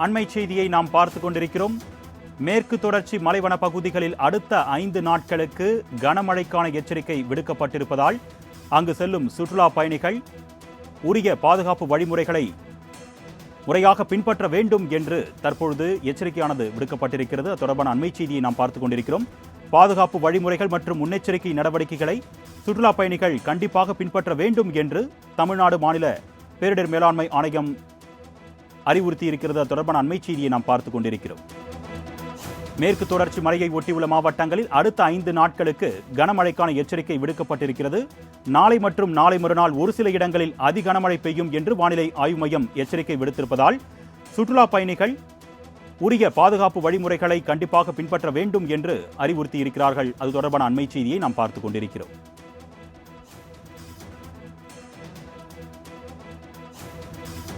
அண்மை செய்தியை நாம் பார்த்து கொண்டிருக்கிறோம். மேற்கு தொடர்ச்சி மலைவன பகுதிகளில் அடுத்த 5 நாட்களுக்கு கனமழைக்கான எச்சரிக்கை விடுக்கப்பட்டிருப்பதால் அங்கு செல்லும் சுற்றுலா பயணிகள் உரிய பாதுகாப்பு வழிமுறைகளை முறையாக பின்பற்ற வேண்டும் என்று தற்பொழுது எச்சரிக்கையானது விடுக்கப்பட்டிருக்கிறது. அது தொடர்பான அண்மை செய்தியை நாம் பார்த்துக் கொண்டிருக்கிறோம். பாதுகாப்பு வழிமுறைகள் மற்றும் முன்னெச்சரிக்கை நடவடிக்கைகளை சுற்றுலா பயணிகள் கண்டிப்பாக பின்பற்ற வேண்டும் என்று தமிழ்நாடு மாநில பேரிடர் மேலாண்மை ஆணையம் அறிவுறுத்தி இருக்கிறது. அது தொடர்பான அண்மை செய்தியை நாம் பார்த்துக் கொண்டிருக்கிறோம். மேற்கு தொடர்ச்சி மலையை ஒட்டியுள்ள மாவட்டங்களில் அடுத்த 5 நாட்களுக்கு கனமழைக்கான எச்சரிக்கை விடுக்கப்பட்டிருக்கிறது. நாளை மற்றும் நாளை மறுநாள் ஒரு சில இடங்களில் அதி கனமழை பெய்யும் என்று வானிலை ஆய்வு மையம் எச்சரிக்கை விடுத்திருப்பதால் சுற்றுலா பயணிகள் உரிய பாதுகாப்பு வழிமுறைகளை கண்டிப்பாக பின்பற்ற வேண்டும் என்று அறிவுறுத்தி இருக்கிறார்கள். அது தொடர்பான அண்மை செய்தியை நாம் பார்த்துக் கொண்டிருக்கிறோம்.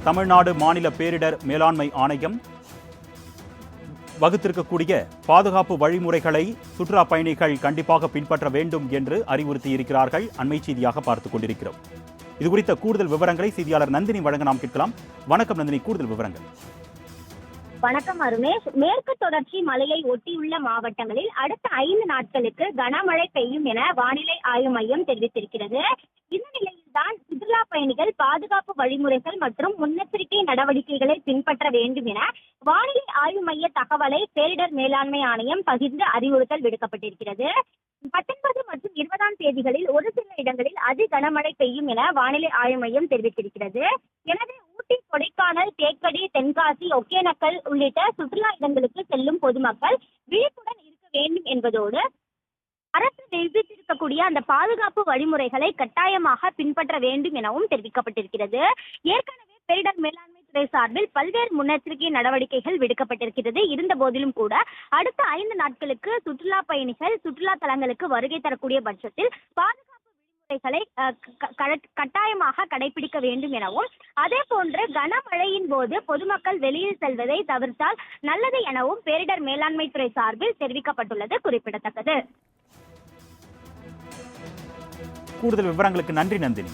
தமிழ்நாடு மாநில பேரிடர் மேலாண்மை ஆணையம் வகுத்திருக்கக்கூடிய பாதுகாப்பு வழிமுறைகளை சுற்றுலா பயணிகள் கண்டிப்பாக பின்பற்ற வேண்டும் என்று அறிவுறுத்தி இருக்கிறார்கள். அண்மை செய்தியாக பார்த்துக் கொண்டிருக்கிறோம். இது குறித்த கூடுதல் விவரங்களை செய்தியாளர் நந்தினி வழங்க நாம் கேட்கலாம். வணக்கம் நந்தினி, கூடுதல் விவரங்கள். வணக்கம் அருணேஷ். மேற்கு தொடர்ச்சி மலையை ஒட்டியுள்ள மாவட்டங்களில் அடுத்த 5 நாட்களுக்கு கனமழை பெய்யும் என வானிலை ஆய்வு மையம் தெரிவித்திருக்கிறது. இந்த நிலையில்தான் சுற்றுலா பயணிகள் பாதுகாப்பு வழிமுறைகள் மற்றும் முன்னெச்சரிக்கை நடவடிக்கைகளை பின்பற்ற வேண்டும் என வானிலை ஆய்வு மைய தகவலை பேரிடர் மேலாண்மை ஆணையம் பகிர்ந்து அறிவுறுத்தல் விடுக்கப்பட்டிருக்கிறது. 19 மற்றும் 20ஆம் தேதிகளில் ஒரு சில இடங்களில் அதி கனமழை பெய்யும் என வானிலை ஆய்வு மையம் தெரிவித்திருக்கிறது. எனவே ஊட்டி, கொடைக்கானல், தேக்கடி, தென்காசி, ஒகேனக்கல் உள்ளிட்ட சுற்றுலா இடங்களுக்கு செல்லும் பொதுமக்கள் விழிப்புடன் இருக்க வேண்டும் என்பதோடு அரசு நிர்ணயித்திருக்கக்கூடிய அந்த பாதுகாப்பு வழிமுறைகளை கட்டாயமாக பின்பற்ற வேண்டும் எனவும் தெரிவிக்கப்பட்டிருக்கிறது. ஏற்கனவே பேரிடர் மேலாண்மை துறை சார்பில் பல்வேறு முன்னெச்சரிக்கை நடவடிக்கைகள் விடுக்கப்பட்டிருக்கிறது. இருந்த போதிலும் கூட அடுத்த 5 நாட்களுக்கு சுற்றுலா பயணிகள் சுற்றுலா தலங்களுக்கு வருகை தரக்கூடிய பட்சத்தில் பாதுகாப்பு விதிமுறைகளை கட்டாயமாக கடைபிடிக்க வேண்டும் எனவும், அதே போன்று கனமழையின் போது பொதுமக்கள் வெளியில் செல்வதை தவிர்த்தால் நல்லது எனவும் பேரிடர் மேலாண்மை துறை சார்பில் தெரிவிக்கப்பட்டுள்ளது குறிப்பிடத்தக்கது. கூடுதல் விவரங்களுக்கு நன்றி நந்தினி.